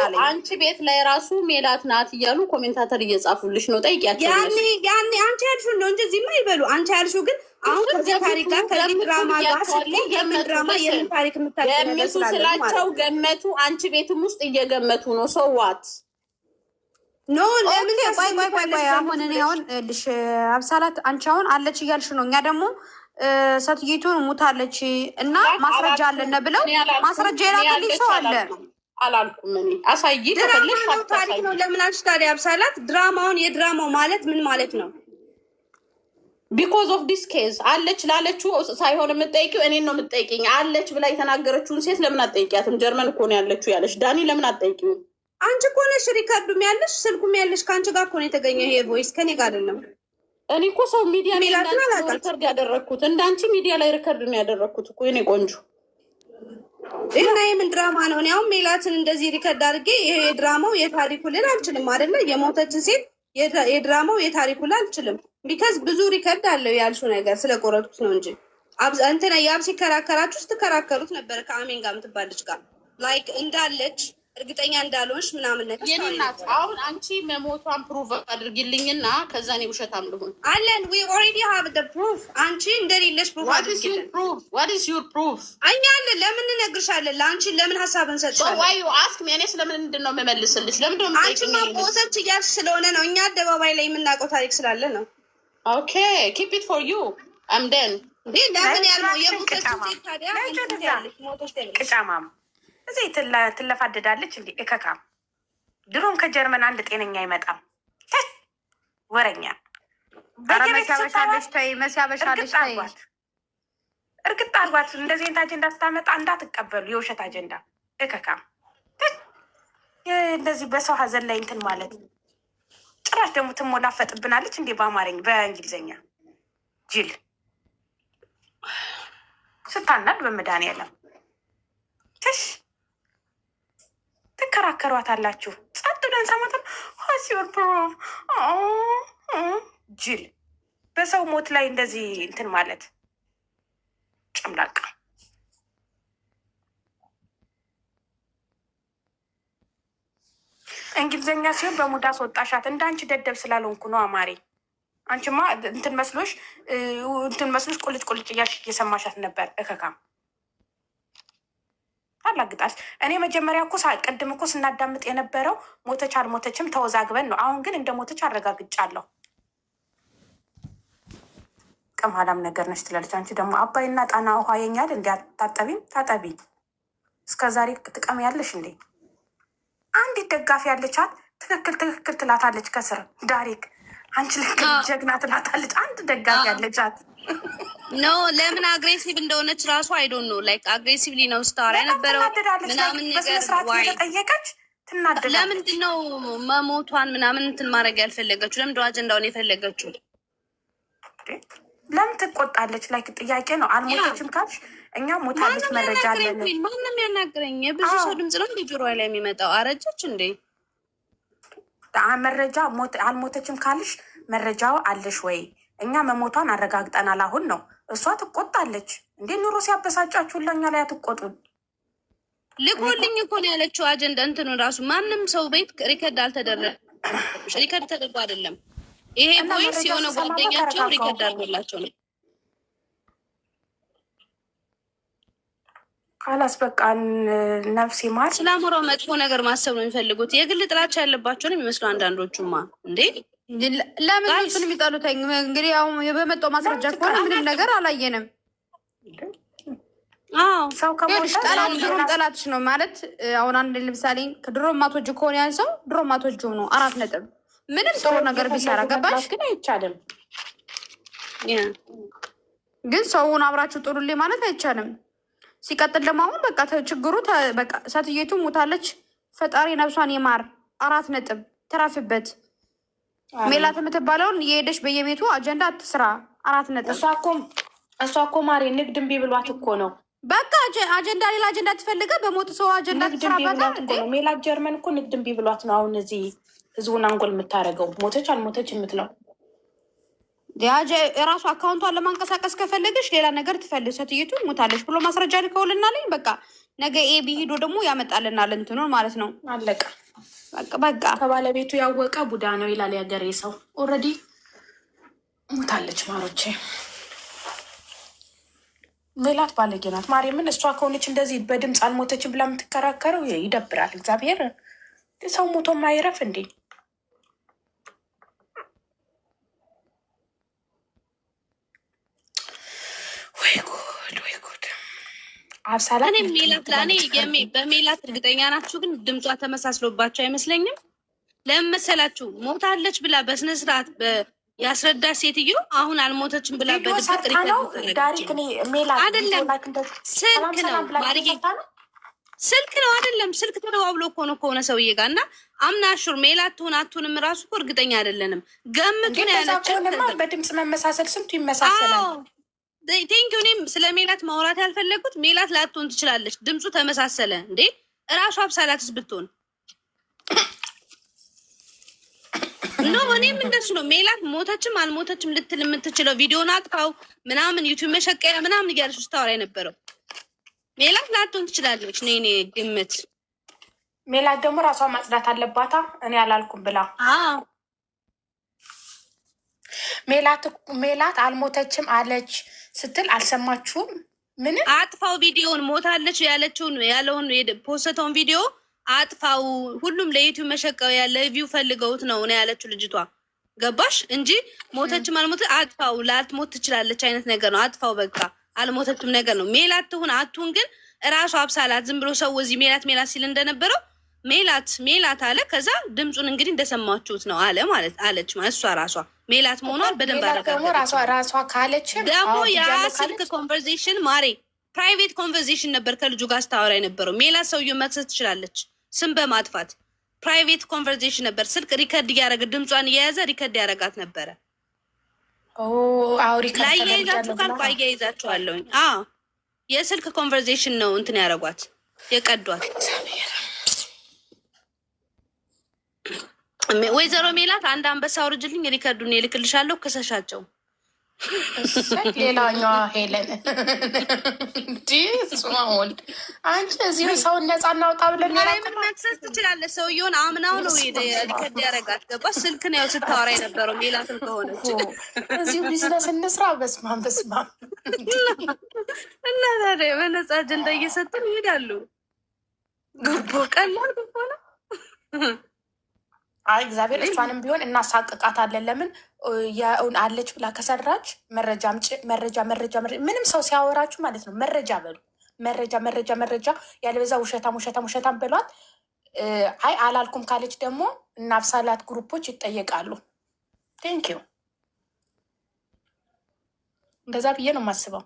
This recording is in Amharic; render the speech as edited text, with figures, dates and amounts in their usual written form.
አለኝ። አንቺ ቤት ላይ ራሱ ሜላት ናት እያሉ ኮሜንታተር እየጻፉልሽ ነው። ጠይቂያቸው። ያኔ አንቺ ያልሽው ነው እንጂ እዚህማ ይበሉ። አንቺ ያልሽው ግን አሁን ከዚህ ታሪክ ጋር ከዚህ ድራማ ጋር የምን ድራማ የምን ታሪክ ገመቱ ስላቸው ገመቱ። አንቺ ቤትም ውስጥ እየገመቱ ነው። ሰዋት ኖ ለምን ቆይ አሁን እኔ አሁን ልሽ አብሳላት አንቺ አሁን አለች እያልሽ ነው። እኛ ደግሞ ሰትይቱን ሙታለች እና ማስረጃ አለን ብለው ማስረጃ የላክልኝ ሰው አለ። አላልኩም እኔ አሳይ ተፈልሽ ታሪክ ነው። ለምን አልሽ ታዲያ አብሳላት? ድራማውን የድራማው ማለት ምን ማለት ነው? ቢኮዝ ኦፍ ዲስ ኬዝ አለች ላለችው ሳይሆን የምትጠይቂው እኔን ነው የምትጠይቂኝ። አለች ብላ የተናገረችውን ሴት ለምን አትጠይቂያትም? ጀርመን እኮ ነው ያለችው ያለሽ ዳኒ ለምን አትጠይቂው? አንቺ እኮ ነሽ ሪከርዱም ያለሽ ስልኩም ያለሽ ከአንቺ ጋር እኮ ነው የተገኘው ይሄ ቮይስ ከኔ ጋር አይደለም። እኔ እኮ ሰው ሚዲያ ላይ ሪከርድ ያደረግኩት እንዳንቺ ሚዲያ ላይ ሪከርድ ነው ያደረግኩት እኮ የኔ ቆንጆ። እና የምን ድራማ ነው? እኔ አሁን ሜላትን እንደዚህ ሪከርድ አድርጌ ይሄ የድራማው የታሪኩ ልል አልችልም አይደለ? የሞተችን ሴት የድራማው የታሪኩ ልል አልችልም። ቢካዝ ብዙ ሪከርድ አለው ያልሽው ነገር ስለቆረጥኩት ነው እንጂ እንትና ያብ ሲከራከራችሁ ስትከራከሩት ነበረ ከአሜን ጋር የምትባልች ጋር ላይክ እንዳለች እርግጠኛ እንዳልሆንሽ ምናምን ነገር የኔናት። አሁን አንቺ መሞቷን ፕሩቭ አድርጊልኝና ከዛ እኔ ውሸታም ልሁን አለን። ዊ ኦልሬዲ ሃቭ ዘ ፕሩፍ። አንቺ እንደሌለሽ ፕሩፍ አድርጊልኝ። ዋት ኢዝ ዩር ፕሩፍ? እኛ አለን። ለምን እንነግርሻለን? ለአንቺ ለምን ሀሳብ እንሰጥሻለን? ዋይ ዩ አስክ ሚ? እኔ ስለምን ምንድን ነው የምመልስልሽ? ለምን ነው አንቺ ማቆሰች እያልሽ ስለሆነ ነው። እኛ አደባባይ ላይ የምናውቀው ታሪክ ስላለ ነው። ኦኬ ኪፕ ኢት ፎር ዩ አም ደን ለምን ያልነው የሞተች ሴት ታዲያ ሞተች ቅጫማም እዚህ ትለፋደዳለች እንዴ? እከካም ድሮም ከጀርመን አንድ ጤነኛ አይመጣም። ወረኛ በየቤተሰባለች ተይ መሲያበሻለች ተይ እርግጥ አርጓት። እንደዚህ አይነት አጀንዳ ስታመጣ እንዳትቀበሉ፣ የውሸት አጀንዳ እከካም። እንደዚህ በሰው ሀዘን ላይ እንትን ማለት ጭራሽ ደግሞ ትሞላፈጥብናለች እንዴ? በአማርኛ በእንግሊዝኛ ጅል ስታናድ በመድኃኒዓለም ትሽ ትከራከሯት አላችሁ። ጸጥ ብለን ሰማተን ሀሲወር ፕሮቭ ጅል በሰው ሞት ላይ እንደዚህ እንትን ማለት ጨምላቃ። እንግሊዝኛ ሲሆን በሙዳ አስወጣሻት። እንዳንቺ ደደብ ስላልሆንኩ ነው አማሬ። አንቺማ እንትን መስሎሽ ቁልጭ ቁልጭ እያልሽ እየሰማሻት ነበር። እከካም አላግጣል። እኔ መጀመሪያ እኮ ቅድም እኮ ስናዳምጥ የነበረው ሞተች አልሞተችም ተወዛግበን ነው። አሁን ግን እንደ ሞተች አረጋግጫለሁ። ቅማላም ነገር ነች ትላለች። አንቺ ደግሞ አባይና ጣና ውሃ የኛል እንዲ ታጠቢም ታጠቢ። እስከ ዛሬ ጥቀም ያለሽ እንዴ? አንዲት ደጋፊ ያለቻት ትክክል ትላታለች ከስር ዳሪክ አንቺ ልክ ጀግና ትላታለች። አንድ ደጋፊ ያለቻት ኖ ለምን አግሬሲቭ እንደሆነች ራሱ አይዶን ነው። ላይክ አግሬሲቭሊ ነው ስታወራ የነበረው ምናምን ነገር ተጠየቀች ትናደዳለች። ለምንድን ነው መሞቷን ምናምን እንትን ማድረግ ያልፈለገችው? ለምንድን ነው አጀንዳውን የፈለገችው? ለምን ትቆጣለች? ላይክ ጥያቄ ነው። አልሞተችም ካልሽ እኛ ሞታለች መረጃ አለን። ማንም ያናግረኝ? የብዙ ሰው ድምፅ ነው እንደ ጆሮ ላይ የሚመጣው። አረጀች እንዴ? መረጃ አልሞተችም ካልሽ መረጃው አለሽ ወይ? እኛ መሞቷን አረጋግጠናል። አሁን ነው እሷ ትቆጣለች እንዴ? ኑሮ ሲያበሳጫችሁ ለኛ ላይ አትቆጡን። ልኮልኝ እኮ ነው ያለችው። አጀንዳ እንትኑ ራሱ ማንም ሰው ቤት ሪከርድ አልተደረገ። ሪከርድ ተደርጎ አይደለም ይሄ ቮይስ የሆነ ጓደኛቸው ሪከርድ አድርጎላቸው ነው። ካላስ በቃ ነፍሴ ማር ስላሞራው መጥፎ ነገር ማሰብ ነው የሚፈልጉት። የግል ጥላቻ ያለባቸው ነው የሚመስሉ አንዳንዶቹማ። እንዴ ለምን እሱን የሚጠሉት? እንግዲህ ያው በመጣው ማስረጃ ከሆነ ምንም ነገር አላየንም። ሰው ድሮም ጠላትሽ ነው ማለት አሁን አንድ ለምሳሌ ከድሮ ማቶጅ ከሆነ ያን ሰው ድሮ ማቶጅ ነው 4 ነጥብ ምንም ጥሩ ነገር ቢሰራ ገባሽ? ግን አይቻልም። ግን ሰውን አብራችሁ ጥሩልኝ ማለት አይቻልም። ሲቀጥል ደግሞ አሁን በቃ ችግሩ በቃ ሰትየቱ ሞታለች። ፈጣሪ ነፍሷን ይማር። 4 ነጥብ ትራፍበት። ሜላት የምትባለውን የሄደች በየቤቱ አጀንዳ አትስራ። 4 ነጥብ። እሷ እኮ ማሬ ንግድ እምቢ ብሏት እኮ ነው። በቃ አጀንዳ ሌላ አጀንዳ ትፈልገ በሞት ሰው አጀንዳ ትስራበታል እንዴ? ሜላት ጀርመን እኮ ንግድ እምቢ ብሏት ነው አሁን እዚህ ህዝቡን አንጎል የምታደርገው። ሞተች አልሞተች የምትለው የራሱ አካውንቷን ለማንቀሳቀስ ከፈለገች ሌላ ነገር ትፈልግ። ሰትየቱ ሞታለች ብሎ ማስረጃ ልከውልና ልኝ በቃ ነገ ኤ ቢሄዶ ደግሞ ያመጣልናል እንትኑን ማለት ነው። አለቀ በቃ ከባለቤቱ ያወቀ ቡዳ ነው ይላል ያገሬ ሰው። ኦልሬዲ ሞታለች ማሮቼ። ሜላት ባለጌ ናት ማርያምን። እሷ ከሆነች እንደዚህ በድምፅ አልሞተችም ብላ የምትከራከረው ይደብራል። እግዚአብሔር ሰው ሞቶ ማይረፍ እንዴ? ወይ ጉድ ወይ ጉድ። አብሳላ እኔ ሜላት ለእኔ በሜላት እርግጠኛ ናችሁ? ግን ድምጿ ተመሳስሎባቸው አይመስለኝም። ለምን መሰላችሁ? ሞታለች ብላ በስነስርዓት ያስረዳች ሴትዮ አሁን አልሞተችም ብላ በድብቅ ስልክ ነው አይደለም? ስልክ ተደዋውሎ እኮ ነው ከሆነ ሰውዬ ጋር እና አምናሹር ሜላት ትሆን አትሆንም እራሱ እኮ እርግጠኛ አይደለንም። ገምቱን ያለችው በድምፅ መመሳሰል ስንቱ ይመሳሰላል። ቴንኪው። እኔም ስለ ሜላት ማውራት ያልፈለጉት ሜላት ላትሆን ትችላለች። ድምፁ ተመሳሰለ እንዴ? እራሱ አብሳላትስ ብትሆን ኖ እኔም እንደሱ ነው። ሜላት ሞተችም አልሞተችም ልትል የምትችለው ቪዲዮን አጥፋው ምናምን ዩቲዩብ መሸቀያ ምናምን እያለች ስታወራ የነበረው ሜላት ላትሆን ትችላለች። እኔ ግምት ሜላት ደግሞ ራሷ ማጽዳት አለባታ። እኔ አላልኩም ብላ ሜላት አልሞተችም አለች ስትል አልሰማችሁም? ምን አጥፋው ቪዲዮን ሞታለች ያለውን ፖስተውን ቪዲዮ አጥፋው። ሁሉም ለዩቲዩብ መሸቀው ያለ ቪው ፈልገውት ነው ያለችው ልጅቷ። ገባሽ እንጂ ሞተችም አልሞተች አጥፋው። ላትሞት ትችላለች አይነት ነገር ነው። አጥፋው በቃ አልሞተችም ነገር ነው። ሜላት ትሁን አትሁን ግን እራሱ አብሳላት ዝም ብሎ ሰው እዚህ ሜላት ሲል እንደነበረው ሜላት አለ። ከዛ ድምፁን እንግዲህ እንደሰማችሁት ነው አለ ማለት አለች ማለት እሷ ራሷ ሜላት መሆኗን በደንብ አረጋግጣለች። ራሷ ካለች ደግሞ ያ ስልክ ኮንቨርሴሽን ማሬ ፕራይቬት ኮንቨርሴሽን ነበር ከልጁ ጋር ስታወራ የነበረው። ሜላት ሰውዬው መክሰስ ትችላለች ስም በማጥፋት ፕራይቬት ኮንቨርሴሽን ነበር። ስልክ ሪከርድ እያደረገ ድምጿን እየያዘ ሪከርድ ያደረጋት ነበረ። ላያይዛችሁ ካልኩ አያይዛችኋለሁኝ። የስልክ ኮንቨርሴሽን ነው እንትን ያደረጓት የቀዷት። ወይዘሮ ሜላት አንድ አንበሳ አውርጅልኝ ሪከርዱን እልክልሻለሁ፣ ክሰሻቸው። ሌላኛዋ ሄለን ወልድ አንቺ እዚሁ ሰውን ነፃ እናውጣ ብለን መክሰስ ትችላለች። ሰውየውን አምናው ነው ሪከርድ ያደረጋት። ገባሽ? ስልክ ነው ስታወራ የነበረው ሜላትም ከሆነች እዚሁ ቢዝነስ እንስራ። በስማም እና ታዲያ በነፃ አጀንዳ እየሰጡን ይሄዳሉ። ጉቦ ቀላል ጉቦ ነው። አይ እግዚአብሔር እሷንም ቢሆን እናሳቅቃታለን። ለምን የእውን አለች ብላ ከሰራች መረጃ ምንም ሰው ሲያወራችሁ ማለት ነው መረጃ በሉ። መረጃ ያለበዛ ውሸታም በሏት። አይ አላልኩም ካለች ደግሞ እና አብሳላት ግሩፖች ይጠየቃሉ። ቴንኪው እንደዛ ብዬ ነው የማስበው።